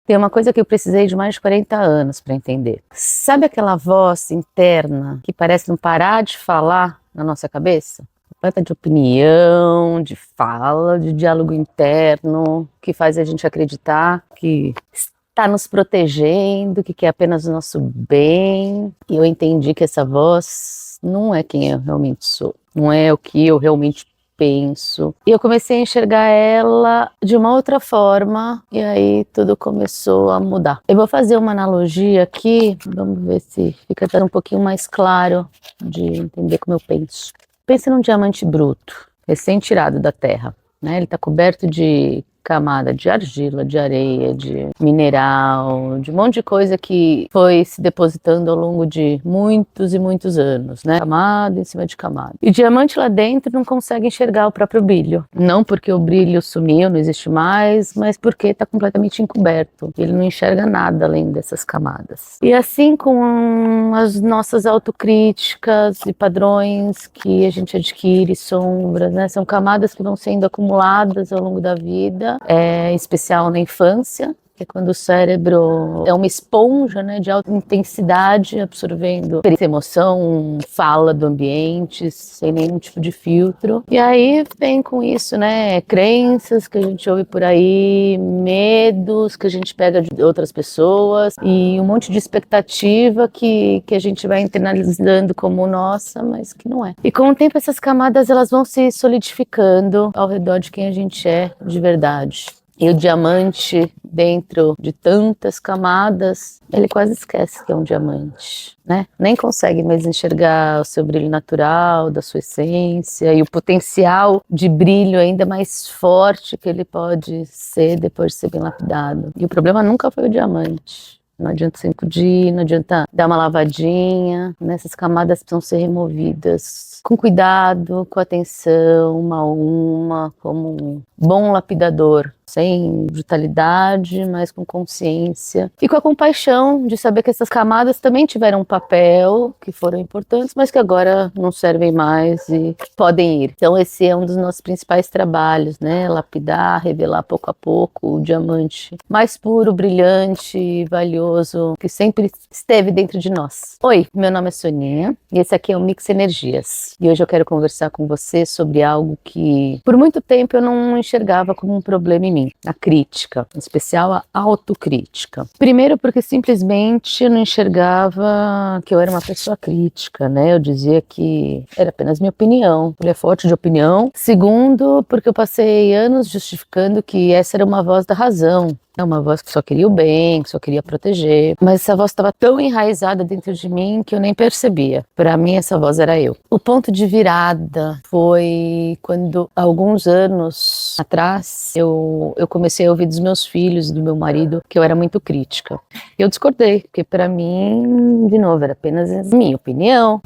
Tem uma coisa que eu precisei de mais de 40 anos para entender. Sabe aquela voz interna que parece não parar de falar na nossa cabeça? Falta de opinião, de fala, de diálogo interno, que faz a gente acreditar que está nos protegendo, que quer apenas o nosso bem. E eu entendi que essa voz não é quem eu realmente sou, não é o que eu realmente penso. E eu comecei a enxergar ela de uma outra forma, e aí tudo começou a mudar. Eu vou fazer uma analogia aqui, vamos ver se fica até um pouquinho mais claro de entender como eu penso. Pense num diamante bruto, recém-tirado da terra, né? Ele está coberto de camada de argila, de areia, de mineral, de um monte de coisa que foi se depositando ao longo de muitos e muitos anos, né? Camada em cima de camada. E o diamante lá dentro não consegue enxergar o próprio brilho. Não porque o brilho sumiu, não existe mais, mas porque está completamente encoberto. Ele não enxerga nada além dessas camadas. E assim com as nossas autocríticas e padrões que a gente adquire, sombras, né? São camadas que vão sendo acumuladas ao longo da vida. Em especial na infância, que é quando o cérebro é uma esponja, né, de alta intensidade, absorvendo emoção, fala do ambiente, sem nenhum tipo de filtro. E aí vem com isso, né, crenças que a gente ouve por aí, medos que a gente pega de outras pessoas e um monte de expectativa que a gente vai internalizando como nossa, mas que não é. E com o tempo essas camadas elas vão se solidificando ao redor de quem a gente é de verdade. E o diamante, dentro de tantas camadas, ele quase esquece que é um diamante, né? Nem consegue mais enxergar o seu brilho natural, da sua essência e o potencial de brilho ainda mais forte que ele pode ser depois de ser bem lapidado. E o problema nunca foi o diamante. Não adianta sacudir, não adianta dar uma lavadinha, né? Essas camadas precisam ser removidas com cuidado, com atenção, uma a uma, como um bom lapidador, sem brutalidade, mas com consciência e com a compaixão de saber que essas camadas também tiveram um papel, que foram importantes, mas que agora não servem mais e podem ir. Então esse é um dos nossos principais trabalhos, né? Lapidar, revelar pouco a pouco o diamante mais puro, brilhante e valioso que sempre esteve dentro de nós. Oi, meu nome é Soninha e esse aqui é o Mix Energias. E hoje eu quero conversar com você sobre algo que por muito tempo eu não enxergava como um problema em mim. A crítica, em especial a autocrítica. Primeiro porque simplesmente eu não enxergava que eu era uma pessoa crítica, né? Eu dizia que era apenas minha opinião, mulher forte de opinião. Segundo, porque eu passei anos justificando que essa era uma voz da razão. É uma voz que só queria o bem, que só queria proteger. Mas essa voz estava tão enraizada dentro de mim que eu nem percebia. Para mim, essa voz era eu. O ponto de virada foi quando, há alguns anos atrás, eu comecei a ouvir dos meus filhos e do meu marido que eu era muito crítica. Eu discordei, porque para mim, de novo, era apenas a minha opinião.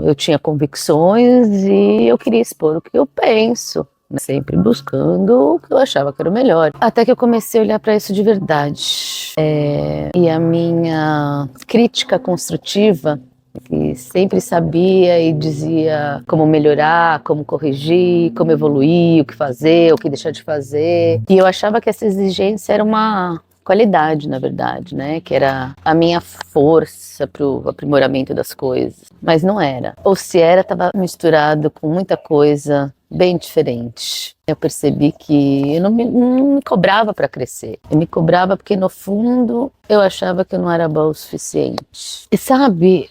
Eu tinha convicções e eu queria expor o que eu penso. Sempre buscando o que eu achava que era o melhor. Até que eu comecei a olhar para isso de verdade. E a minha crítica construtiva, que sempre sabia e dizia como melhorar, como corrigir, como evoluir, o que fazer, o que deixar de fazer. E eu achava que essa exigência era uma qualidade, na verdade, né? Que era a minha força para o aprimoramento das coisas. Mas não era. Ou se era, estava misturado com muita coisa bem diferente. Eu percebi que eu não me cobrava para crescer. Eu me cobrava porque, no fundo, eu achava que eu não era boa o suficiente. E sabe,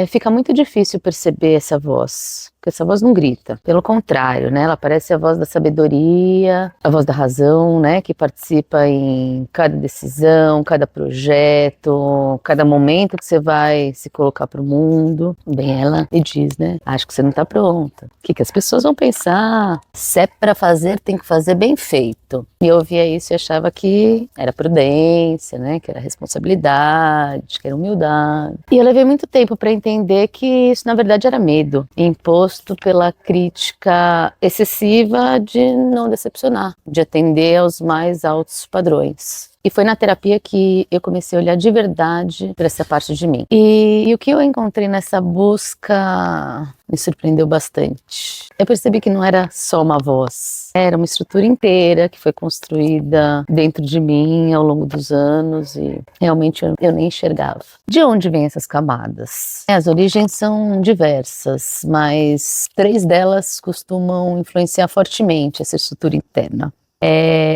fica muito difícil perceber essa voz. Porque essa voz não grita. Pelo contrário, né? Ela parece a voz da sabedoria, a voz da razão, né? Que participa em cada decisão, cada projeto, cada momento que você vai se colocar para o mundo. Bem, ela me diz, né? Acho que você não está pronta. O que as pessoas vão pensar? Se é para fazer, tem que fazer bem feito. E eu ouvia isso e achava que era prudência, né? Que era responsabilidade, que era humildade. E eu levei muito tempo para entender que isso, na verdade, era medo. Imposto pela crítica excessiva de não decepcionar, de atender aos mais altos padrões. E foi na terapia que eu comecei a olhar de verdade para essa parte de mim. E o que eu encontrei nessa busca me surpreendeu bastante. Eu percebi que não era só uma voz, era uma estrutura inteira que foi construída dentro de mim ao longo dos anos e realmente eu nem enxergava. De onde vêm essas camadas? As origens são diversas, mas 3 delas costumam influenciar fortemente essa estrutura interna.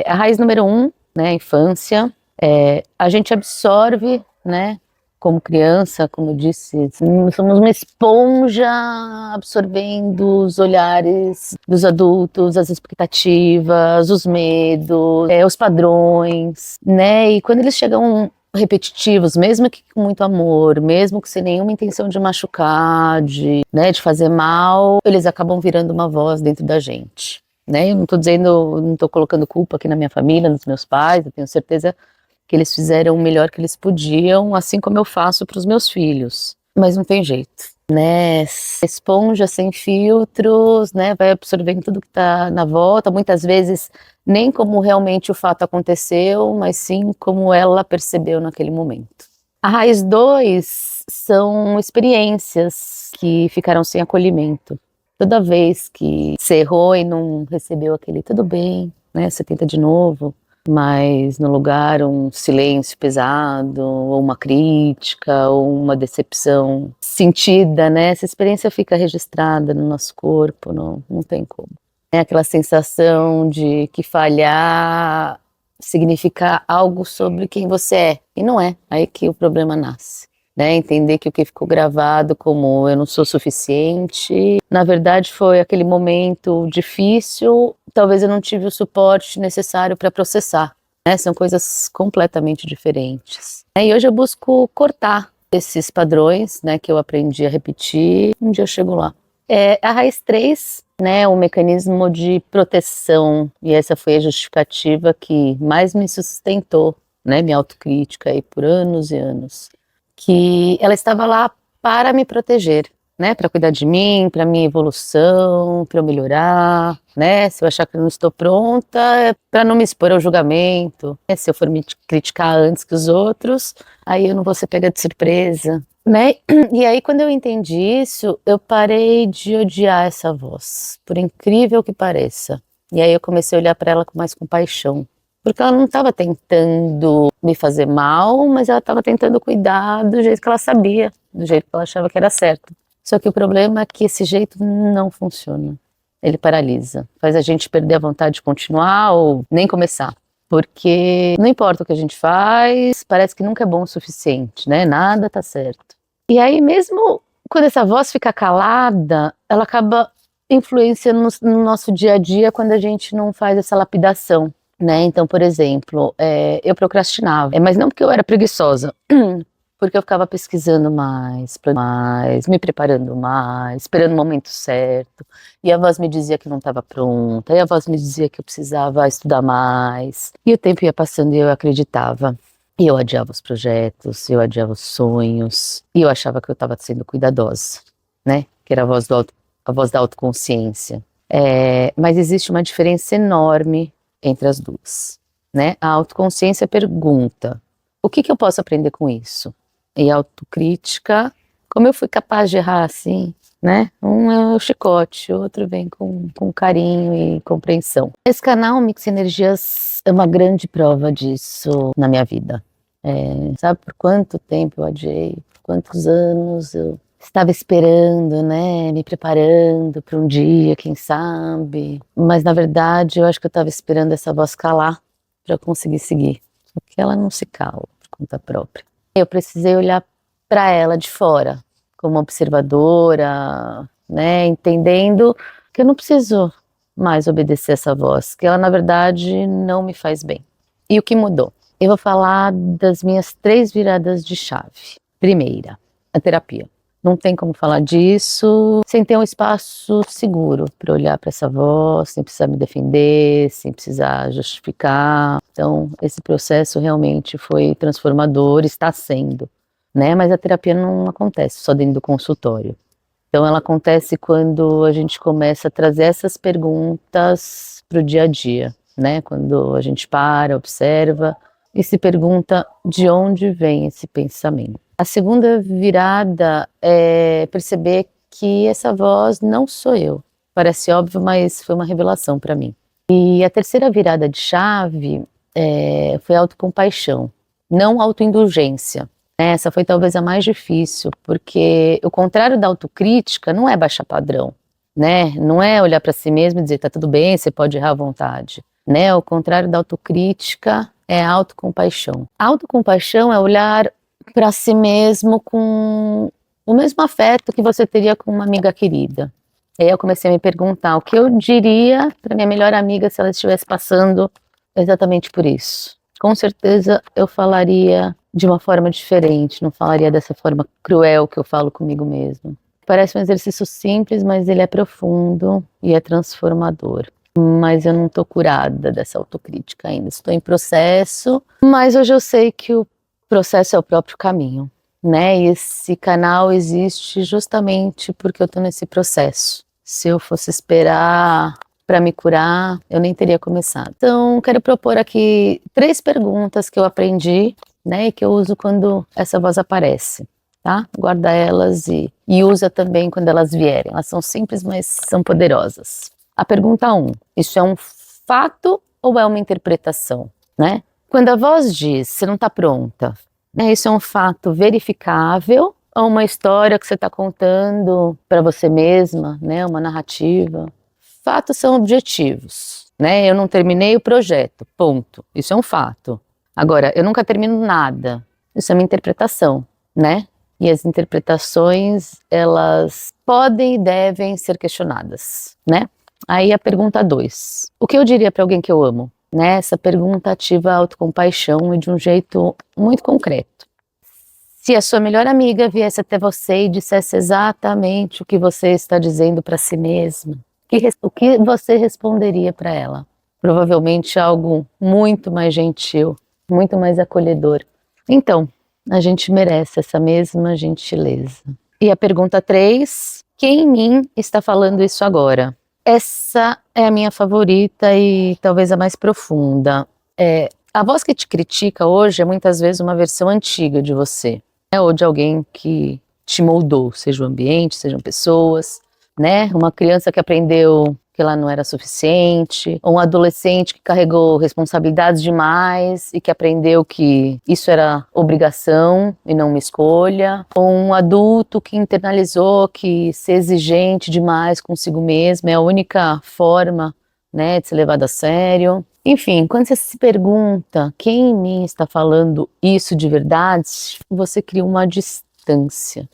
A raiz número 1, né, a infância, a gente absorve, né, como criança, como eu disse, somos uma esponja absorvendo os olhares dos adultos, as expectativas, os medos, os padrões, né, e quando eles chegam repetitivos, mesmo que com muito amor, mesmo que sem nenhuma intenção de machucar, de fazer mal, eles acabam virando uma voz dentro da gente. Né? Eu não estou dizendo, não estou colocando culpa aqui na minha família, nos meus pais, eu tenho certeza que eles fizeram o melhor que eles podiam, assim como eu faço para os meus filhos. Mas não tem jeito, né? Esponja sem filtros, né? Vai absorvendo tudo que está na volta, muitas vezes nem como realmente o fato aconteceu, mas sim como ela percebeu naquele momento. A raiz 2 são experiências que ficaram sem acolhimento. Toda vez que você errou e não recebeu aquele tudo bem, né? Você tenta de novo, mas no lugar um silêncio pesado, ou uma crítica, ou uma decepção sentida, né? Essa experiência fica registrada no nosso corpo, não tem como. É aquela sensação de que falhar significa algo sobre quem você é, e não é, aí que o problema nasce. Né, entender que o que ficou gravado como eu não sou suficiente, na verdade foi aquele momento difícil, talvez eu não tive o suporte necessário para processar, né, são coisas completamente diferentes. E hoje eu busco cortar esses padrões, né, que eu aprendi a repetir, um dia eu chego lá. A raiz 3, né, o mecanismo de proteção, e essa foi a justificativa que mais me sustentou, né, minha autocrítica aí por anos e anos. Que ela estava lá para me proteger, né, para cuidar de mim, para minha evolução, para eu melhorar, né, se eu achar que eu não estou pronta, para não me expor ao julgamento, né, se eu for me criticar antes que os outros, aí eu não vou ser pega de surpresa, né, e aí quando eu entendi isso, eu parei de odiar essa voz, por incrível que pareça, e aí eu comecei a olhar para ela com mais compaixão. Porque ela não estava tentando me fazer mal, mas ela estava tentando cuidar do jeito que ela sabia, do jeito que ela achava que era certo. Só que o problema é que esse jeito não funciona. Ele paralisa, faz a gente perder a vontade de continuar ou nem começar. Porque não importa o que a gente faz, parece que nunca é bom o suficiente, né? Nada tá certo. E aí mesmo quando essa voz fica calada, ela acaba influenciando no nosso dia a dia quando a gente não faz essa lapidação. Né? Então, por exemplo, eu procrastinava, mas não porque eu era preguiçosa, porque eu ficava pesquisando mais, me preparando mais, esperando o momento certo, e a voz me dizia que não estava pronta, e a voz me dizia que eu precisava estudar mais, e o tempo ia passando e eu acreditava. E eu adiava os projetos, eu adiava os sonhos, e eu achava que eu estava sendo cuidadosa, né? Que era a voz da autoconsciência. Mas existe uma diferença enorme entre as duas, né? A autoconsciência pergunta, o que eu posso aprender com isso? E a autocrítica, como eu fui capaz de errar assim, né? Um é o chicote, o outro vem com carinho e compreensão. Esse canal Mix Energias é uma grande prova disso na minha vida. Sabe por quanto tempo eu adiei, por quantos anos eu estava esperando, né, me preparando para um dia, quem sabe. Mas na verdade eu acho que eu estava esperando essa voz calar para eu conseguir seguir. Porque ela não se cala por conta própria. Eu precisei olhar para ela de fora, como observadora, né, entendendo que eu não preciso mais obedecer essa voz, que ela na verdade não me faz bem. E o que mudou? Eu vou falar das minhas 3 viradas de chave. Primeira, a terapia. Não tem como falar disso sem ter um espaço seguro para olhar para essa voz, sem precisar me defender, sem precisar justificar. Então, esse processo realmente foi transformador, está sendo, né? Mas a terapia não acontece só dentro do consultório. Então, ela acontece quando a gente começa a trazer essas perguntas para o dia a dia, né? Quando a gente para, observa e se pergunta de onde vem esse pensamento. A segunda virada é perceber que essa voz não sou eu. Parece óbvio, mas foi uma revelação para mim. E a terceira virada de chave foi autocompaixão, não autoindulgência. Essa foi talvez a mais difícil, porque o contrário da autocrítica não é baixar padrão, né? Não é olhar para si mesmo e dizer, tá tudo bem, você pode errar à vontade, né? O contrário da autocrítica é a autocompaixão. A autocompaixão é olhar para si mesmo com o mesmo afeto que você teria com uma amiga querida. E aí eu comecei a me perguntar o que eu diria para minha melhor amiga se ela estivesse passando exatamente por isso. Com certeza eu falaria de uma forma diferente, não falaria dessa forma cruel que eu falo comigo mesma. Parece um exercício simples, mas ele é profundo e é transformador. Mas eu não estou curada dessa autocrítica ainda, estou em processo, mas hoje eu sei que o processo é o próprio caminho, né? E esse canal existe justamente porque eu estou nesse processo. Se eu fosse esperar para me curar, eu nem teria começado. Então, quero propor aqui 3 perguntas que eu aprendi, né, e que eu uso quando essa voz aparece, tá? Guarda elas e usa também quando elas vierem. Elas são simples, mas são poderosas. A pergunta 1, isso é um fato ou é uma interpretação, né? Quando a voz diz, você não está pronta, né, isso é um fato verificável ou uma história que você está contando para você mesma, né, uma narrativa? Fatos são objetivos, né? Eu não terminei o projeto, ponto. Isso é um fato. Agora, eu nunca termino nada. Isso é uma interpretação, né? E as interpretações, elas podem e devem ser questionadas, né? Aí a pergunta 2. O que eu diria para alguém que eu amo? Né? Essa pergunta ativa a autocompaixão e de um jeito muito concreto. Se a sua melhor amiga viesse até você e dissesse exatamente o que você está dizendo para si mesma, o que você responderia para ela? Provavelmente algo muito mais gentil, muito mais acolhedor. Então, a gente merece essa mesma gentileza. E a pergunta 3, quem em mim está falando isso agora? Essa é a minha favorita e talvez a mais profunda. A voz que te critica hoje é muitas vezes uma versão antiga de você, né? Ou de alguém que te moldou, seja o ambiente, sejam pessoas, né? Uma criança que aprendeu que ela não era suficiente, ou um adolescente que carregou responsabilidades demais e que aprendeu que isso era obrigação e não uma escolha, ou um adulto que internalizou que ser exigente demais consigo mesmo é a única forma, né, de ser levado a sério. Enfim, quando você se pergunta quem em mim está falando isso de verdade, você cria uma distância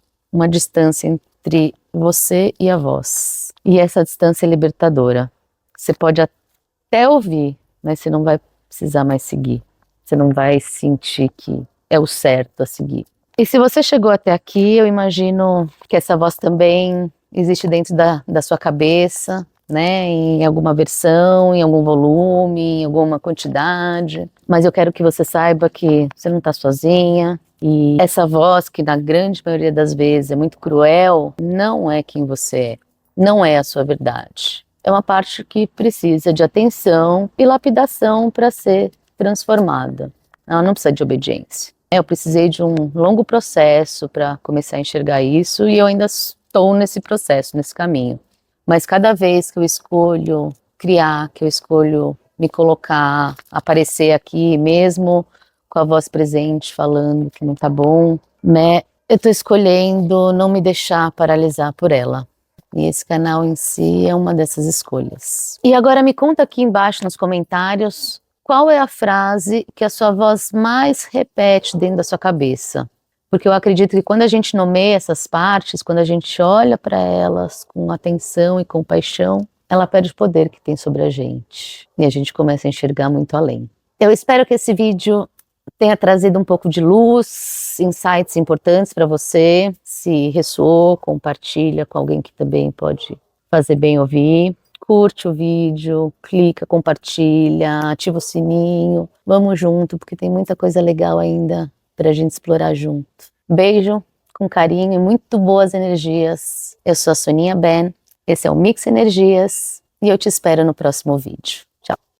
entre você e a voz. E essa distância é libertadora. Você pode até ouvir, mas você não vai precisar mais seguir. Você não vai sentir que é o certo a seguir. E se você chegou até aqui, eu imagino que essa voz também existe dentro da sua cabeça, né? Em alguma versão, em algum volume, em alguma quantidade. Mas eu quero que você saiba que você não está sozinha. E essa voz, que na grande maioria das vezes é muito cruel, não é quem você é, não é a sua verdade. É uma parte que precisa de atenção e lapidação para ser transformada. Ela não precisa de obediência. Eu precisei de um longo processo para começar a enxergar isso e eu ainda estou nesse processo, nesse caminho. Mas cada vez que eu escolho criar, que eu escolho me colocar, aparecer aqui mesmo com a voz presente, falando que não tá bom, né? Eu tô escolhendo não me deixar paralisar por ela. E esse canal em si é uma dessas escolhas. E agora me conta aqui embaixo nos comentários qual é a frase que a sua voz mais repete dentro da sua cabeça. Porque eu acredito que quando a gente nomeia essas partes, quando a gente olha para elas com atenção e compaixão, ela perde o poder que tem sobre a gente. E a gente começa a enxergar muito além. Eu espero que esse vídeo tenha trazido um pouco de luz, insights importantes para você. Se ressoou, compartilha com alguém que também pode fazer bem ouvir. Curte o vídeo, clica, compartilha, ativa o sininho. Vamos junto, porque tem muita coisa legal ainda para a gente explorar junto. Beijo, com carinho e muito boas energias. Eu sou a Soninha Ben, esse é o Mix Energias e eu te espero no próximo vídeo.